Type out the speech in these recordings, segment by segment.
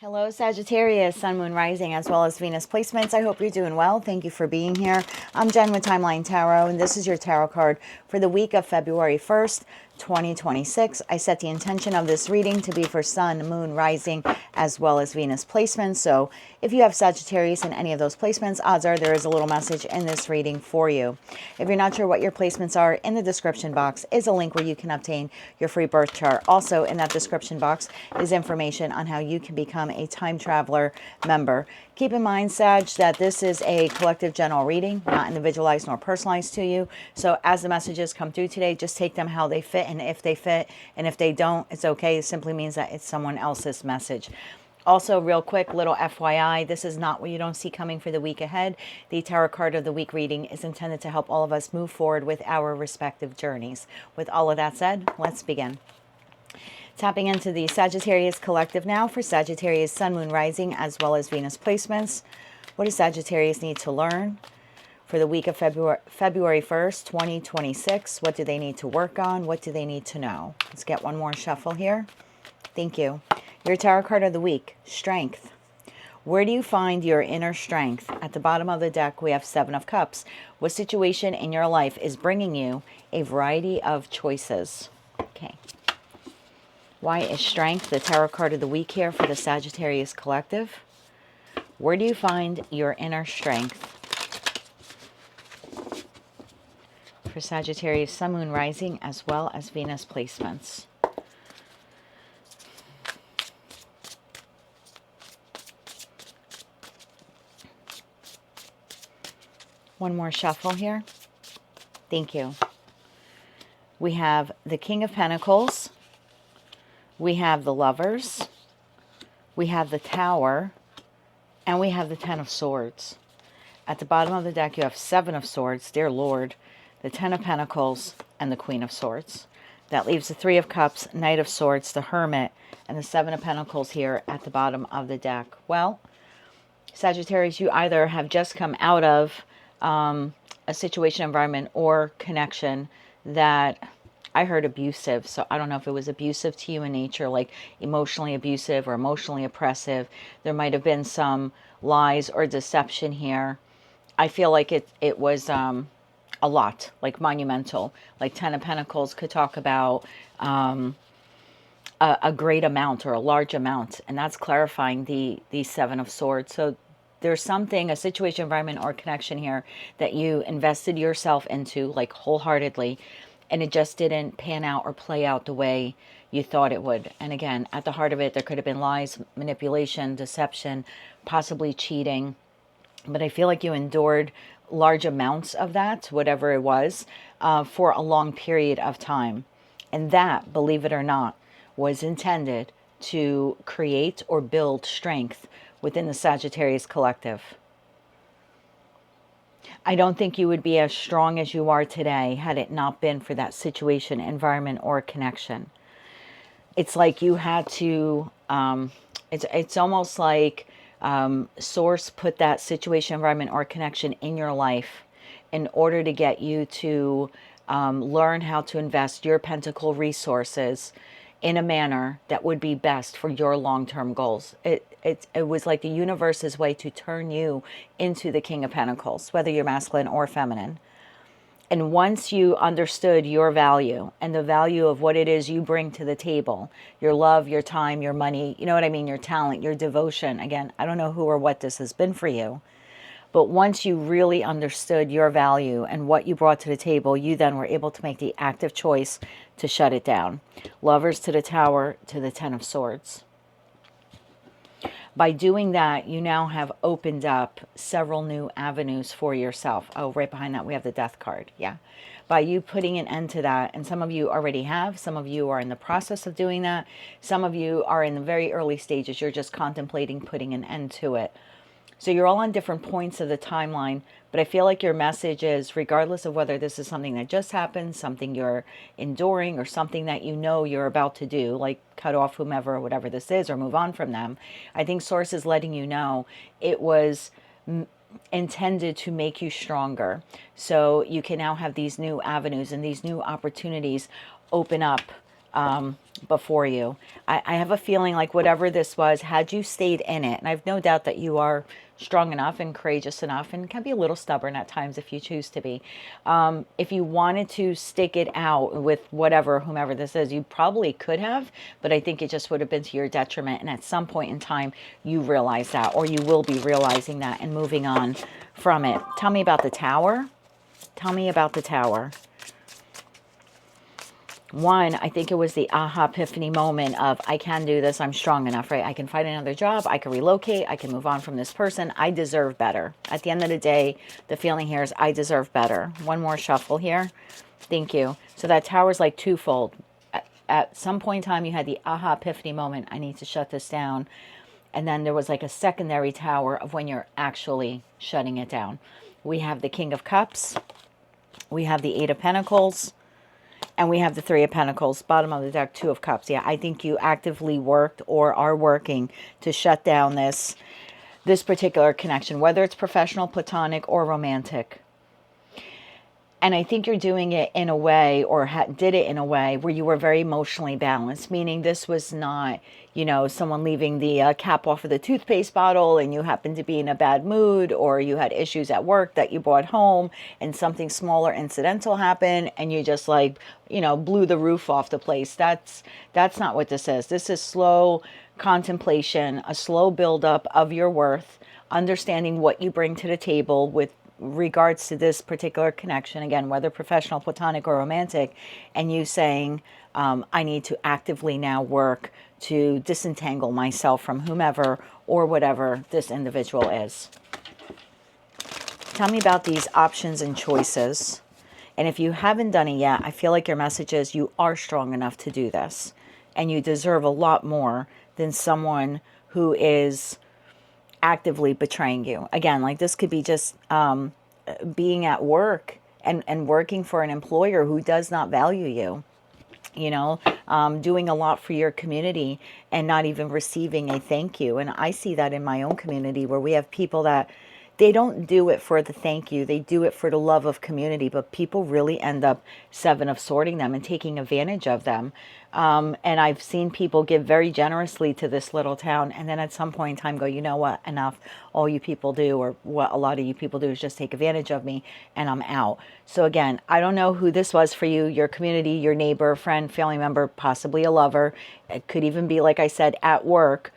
Hello, Sagittarius, Sun, Moon, Rising, as well as Venus placements. I hope you're doing well. Thank you for being here. I'm Jen with Timeline Tarot, and this is your tarot card for the week of February 1st, 2026. I set the intention of this reading to be for Sun, Moon, Rising, as well as Venus placements. So if you have Sagittarius in any of those placements, odds are there is a little message in this reading for you. If you're not sure what your placements are, in the description box is a link where you can obtain your free birth chart. Also in that description box is information on how you can become a time traveler member. Keep in mind, Sag, that this is a collective general reading, not individualized nor personalized to you. So as the messages come through today, just take them how they fit, and if they fit, and if they don't, it's okay. It simply means that it's someone else's message. Also, real quick, little FYI, this is not what you don't see coming for the week ahead. The Tarot card of the week reading is intended to help all of us move forward with our respective journeys. With all of that said, let's begin. Tapping into the Sagittarius collective now for Sagittarius, Sun, Moon, Rising, as well as Venus placements. What does Sagittarius need to learn for the week of February 1st, 2026? What do they need to work on? What do they need to know? Let's get one more shuffle here. Thank you. Your tarot card of the week, Strength. Where do you find your inner strength? At the bottom of the deck, we have Seven of Cups. What situation in your life is bringing you a variety of choices? Okay. Why is Strength the tarot card of the week here for the Sagittarius collective? Where do you find your inner strength? For Sagittarius, Sun, Moon, Rising, as well as Venus placements. One more shuffle here. Thank you. We have the King of Pentacles. We have the Lovers. We have the Tower. And we have the Ten of Swords. At the bottom of the deck, you have Seven of Swords, dear Lord, the Ten of Pentacles, and the Queen of Swords. That leaves the Three of Cups, Knight of Swords, the Hermit, and the Seven of Pentacles here at the bottom of the deck. Well, Sagittarius, you either have just come out of a situation, environment, or connection that I heard abusive. So I don't know if it was abusive to you in nature, like emotionally abusive or emotionally oppressive. There might have been some lies or deception here. I feel like it was a lot, like monumental. Like Ten of Pentacles could talk about a great amount or a large amount, and that's clarifying the Seven of Swords. So there's something, a situation, environment, or connection here that you invested yourself into, like wholeheartedly, and it just didn't pan out or play out the way you thought it would. And again, at the heart of it, there could have been lies, manipulation, deception, possibly cheating. But I feel like you endured large amounts of that, whatever it was, for a long period of time. And that, believe it or not, was intended to create or build strength within the Sagittarius collective. I don't think you would be as strong as you are today had it not been for that situation, environment, or connection. It's like you had to, it's almost like Source put that situation, environment, or connection in your life in order to get you to learn how to invest your pentacle resources in a manner that would be best for your long-term goals. It was like the universe's way to turn you into the King of Pentacles, whether you're masculine or feminine. And once you understood your value and the value of what it is you bring to the table, your love, your time, your money, you know what I mean, your talent, your devotion. Again, I don't know who or what this has been for you, but once you really understood your value and what you brought to the table, you then were able to make the active choice to shut it down. Lovers to the Tower, to the Ten of Swords. By doing that, you now have opened up several new avenues for yourself. Oh, right behind that, we have the Death card. Yeah. By you putting an end to that, and some of you already have, some of you are in the process of doing that. Some of you are in the very early stages. You're just contemplating putting an end to it. So you're all on different points of the timeline, but I feel like your message is, regardless of whether this is something that just happened, something you're enduring, or something that you know you're about to do, like cut off whomever or whatever this is, or move on from them, I think Source is letting you know it was intended to make you stronger. So you can now have these new avenues and these new opportunities open up before you. I have a feeling like whatever this was, had you stayed in it, and I have no doubt that you are strong enough and courageous enough and can be a little stubborn at times if you choose to be. If you wanted to stick it out with whomever this is, you probably could have, but I think it just would have been to your detriment. And at some point in time, you realize that, or you will be realizing that and moving on from it. Tell me about the Tower. Tell me about the Tower. One, I think it was the aha epiphany moment of, I can do this, I'm strong enough, right? I can find another job, I can relocate, I can move on from this person, I deserve better. At the end of the day, the feeling here is I deserve better. One more shuffle here. Thank you. So that Tower is like twofold. At some point in time, you had the aha epiphany moment, I need to shut this down. And then there was like a secondary Tower of when you're actually shutting it down. We have the King of Cups, we have the Eight of Pentacles, and we have the Three of Pentacles, bottom of the deck, Two of Cups. Yeah, I think you actively worked or are working to shut down this particular connection, whether it's professional, platonic, or romantic. And I think you're doing it in a way, or did it in a way where you were very emotionally balanced, meaning this was not, you know, someone leaving the cap off of the toothpaste bottle and you happened to be in a bad mood, or you had issues at work that you brought home and something small or incidental happened and you just like, you know, blew the roof off the place. That's not what this is. This is slow contemplation, a slow buildup of your worth, understanding what you bring to the table with regards to this particular connection, again, whether professional, platonic, or romantic, and you saying, I need to actively now work to disentangle myself from whomever or whatever this individual is. Tell me about these options and choices. And if you haven't done it yet, I feel like your message is you are strong enough to do this, and you deserve a lot more than someone who is actively betraying you. Again, like this could be just being at work and working for an employer who does not value you, you know, doing a lot for your community and not even receiving a thank you. And I see that in my own community where we have people that they don't do it for the thank you. They do it for the love of community, but people really end up Seven of Sorting them and taking advantage of them. And I've seen people give very generously to this little town, and then at some point in time go, you know what, enough. All you people do, or what a lot of you people do, is just take advantage of me and I'm out. So again, I don't know who this was for you, your community, your neighbor, friend, family member, possibly a lover. It could even be, like I said, at work.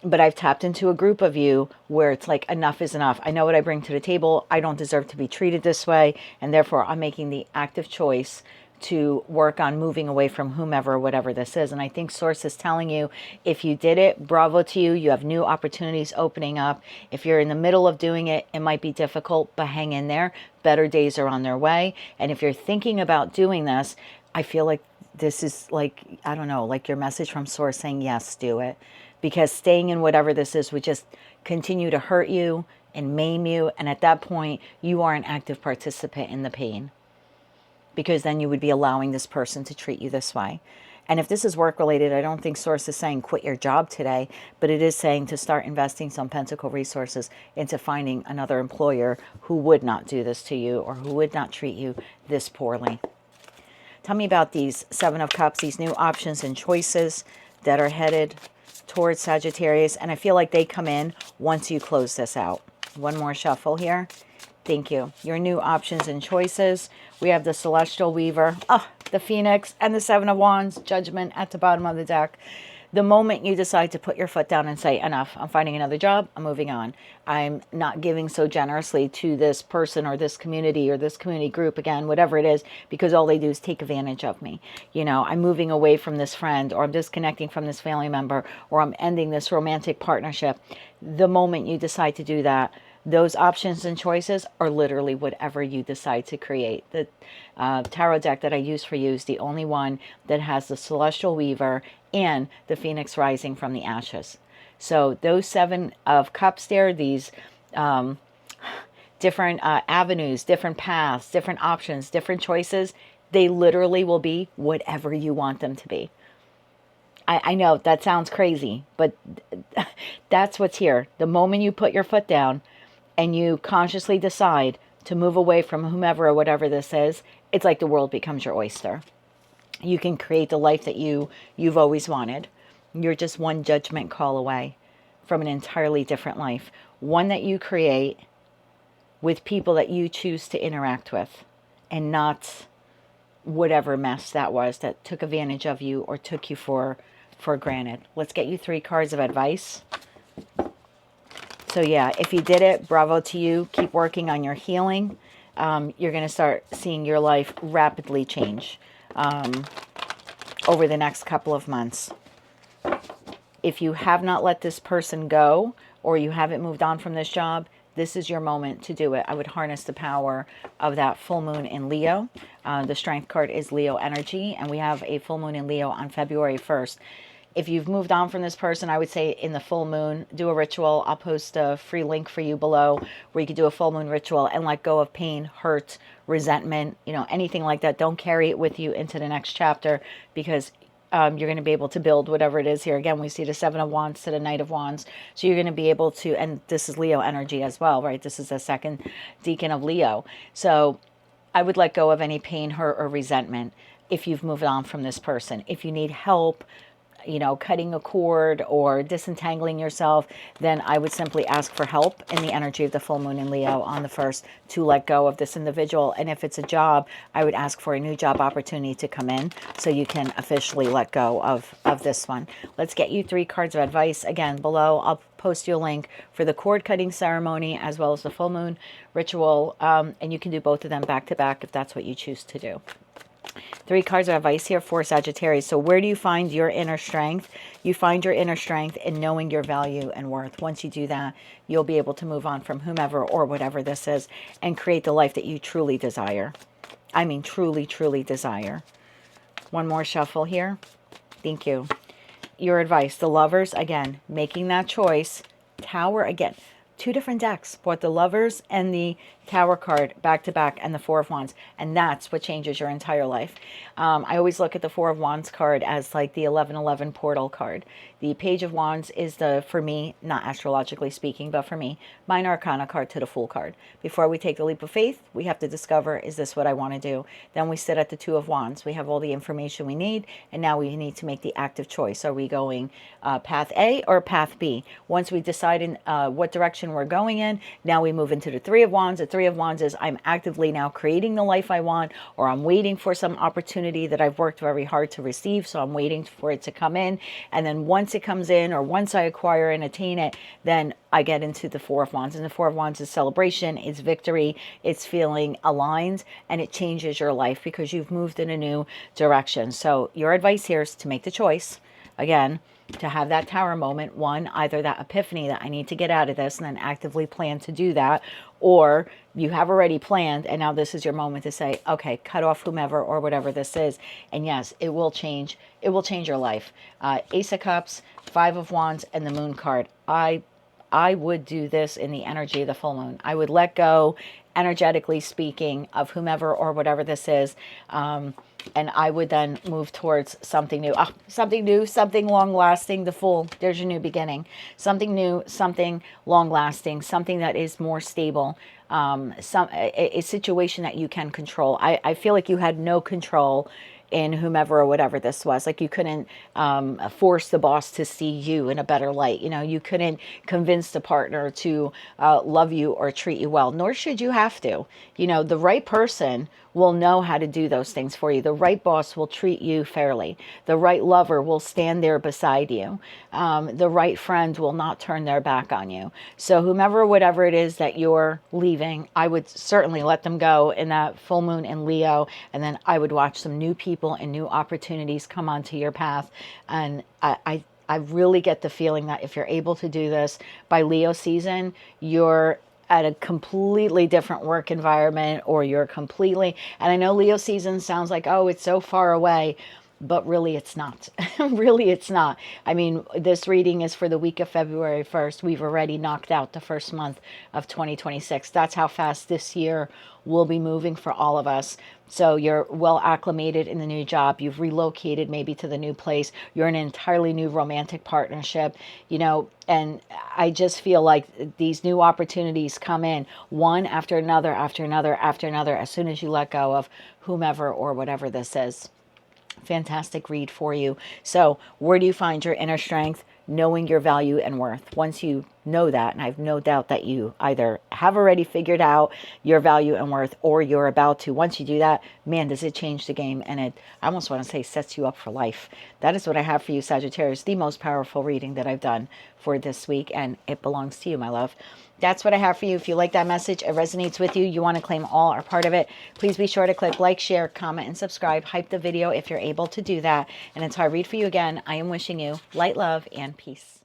But I've tapped into a group of you where it's like, enough is enough. I know what I bring to the table. I don't deserve to be treated this way. And therefore, I'm making the active choice to work on moving away from whomever, whatever this is. And I think Source is telling you, if you did it, bravo to you. You have new opportunities opening up. If you're in the middle of doing it, it might be difficult, but hang in there. Better days are on their way. And if you're thinking about doing this, I feel like this is like, I don't know, like your message from Source saying, yes, do it. Because staying in whatever this is would just continue to hurt you and maim you. And at that point, you are an active participant in the pain. Because then you would be allowing this person to treat you this way. And if this is work related, I don't think Source is saying quit your job today, but it is saying to start investing some pentacle resources into finding another employer who would not do this to you or who would not treat you this poorly. Tell me about these Seven of Cups, these new options and choices that are headed towards Sagittarius. And I feel like they come in once you close this out. One more shuffle here. Thank you. Your new options and choices. We have the Celestial Weaver, the Phoenix, and the Seven of Wands, Judgment at the bottom of the deck. The moment you decide to put your foot down and say, enough, I'm finding another job, I'm moving on. I'm not giving so generously to this person or this community group, again, whatever it is, because all they do is take advantage of me. You know, I'm moving away from this friend, or I'm disconnecting from this family member, or I'm ending this romantic partnership. The moment you decide to do that, those options and choices are literally whatever you decide to create. The tarot deck that I use for you is the only one that has the Celestial Weaver and the Phoenix rising from the ashes. So those Seven of Cups there, these different avenues, different paths, different options, different choices, they literally will be whatever you want them to be. I know that sounds crazy, but that's what's here. The moment you put your foot down and you consciously decide to move away from whomever or whatever this is, it's like the world becomes your oyster. You can create the life that you've always wanted. You're just one judgment call away from an entirely different life. One that you create with people that you choose to interact with, and not whatever mess that was that took advantage of you or took you for granted. Let's get you 3 cards of advice. So yeah, if you did it, bravo to you. Keep working on your healing. You're going to start seeing your life rapidly change over the next couple of months. If you have not let this person go, or you haven't moved on from this job, this is your moment to do it. I would harness the power of that full moon in Leo. The strength card is Leo energy, and we have a full moon in Leo on February 1st. If you've moved on from this person, I would say in the full moon, do a ritual. I'll post a free link for you below where you can do a full moon ritual and let go of pain, hurt, resentment, anything like that. Don't carry it with you into the next chapter, because you're going to be able to build whatever it is here. Again, we see the 7 of Wands to the Knight of Wands. So you're going to be able to, and this is Leo energy as well, right? This is the second decan of Leo. So I would let go of any pain, hurt, or resentment if you've moved on from this person. If you need help, cutting a cord or disentangling yourself, then I would simply ask for help in the energy of the full moon in Leo on the 1st to let go of this individual. And if it's a job, I would ask for a new job opportunity to come in so you can officially let go of this one. Let's get you 3 cards of advice. Again, below, I'll post you a link for the cord cutting ceremony as well as the full moon ritual. And you can do both of them back to back if that's what you choose to do. 3 cards of advice here for Sagittarius. So where do you find your inner strength? You find your inner strength in knowing your value and worth. Once you do that, you'll be able to move on from whomever or whatever this is and create the life that you truly desire. I mean, truly, truly desire. One more shuffle here. Thank you. Your advice, the Lovers, again, making that choice. Tower, again, 2 different decks. Bought the Lovers and the Tower card back to back, and the 4 of Wands, and that's what changes your entire life. I always look at the 4 of Wands card as like the 1111 portal card. The Page of Wands is the, for me, not astrologically speaking, but for me, minor arcana card to the Fool card. Before we take the leap of faith, we have to discover, is this what I want to do? Then we sit at the 2 of Wands. We have all the information we need, and now we need to make the active choice. Are we going path A or path B? Once we decide in what direction we're going in, now we move into the 3 of Wands. The 3 of Wands is I'm actively now creating the life I want, or I'm waiting for some opportunity that I've worked very hard to receive, so I'm waiting for it to come in. And then once it comes in, or once I acquire and attain it, then I get into the 4 of Wands. And the 4 of Wands is celebration, it's victory, it's feeling aligned, and it changes your life because you've moved in a new direction. So your advice here is to make the choice, again, to have that Tower moment. One, either that epiphany that I need to get out of this, and then actively plan to do that, or you have already planned and now this is your moment to say, okay, cut off whomever or whatever this is. And yes, it will change your life. Ace of Cups, 5 of Wands, and the Moon card. I would do this in the energy of the full moon. I would let go, energetically speaking, of whomever or whatever this is. And I would then move towards something new. Something new, something long-lasting. The Fool, there's your new beginning. Something new, something long-lasting, something that is more stable. A situation that you can control. I feel like you had no control in whomever or whatever this was. Like you couldn't force the boss to see you in a better light. You couldn't convince the partner to love you or treat you well, nor should you have to. The right person will know how to do those things for you. The right boss will treat you fairly. The right lover will stand there beside you. The right friend will not turn their back on you. So whomever, whatever it is that you're leaving, I would certainly let them go in that full moon in Leo. And then I would watch some new people and new opportunities come onto your path. And I really get the feeling that if you're able to do this by Leo season, you're at a completely different work environment, or you're completely, and I know Leo season sounds like, oh, it's so far away, but really it's not. Really it's not. I mean, this reading is for the week of February 1st. We've already knocked out the first month of 2026. That's how fast this year will be moving for all of us. So you're well acclimated in the new job. You've relocated maybe to the new place. You're in an entirely new romantic partnership, and I just feel like these new opportunities come in one after another, after another, after another, as soon as you let go of whomever or whatever this is. Fantastic read for you. So where do you find your inner strength? Knowing your value and worth. Once you know that, and I have no doubt that you either have already figured out your value and worth, or you're about to. Once you do that, man, does it change the game. And it, I almost want to say, sets you up for life. That is what I have for you, Sagittarius. The most powerful reading that I've done for this week, and it belongs to you, my love. That's what I have for you. If you like that message, it resonates with you, you want to claim all or part of it, please be sure to click like, share, comment, and subscribe. Hype the video if you're able to do that. And until I read for you again, I am wishing you light, love, and peace.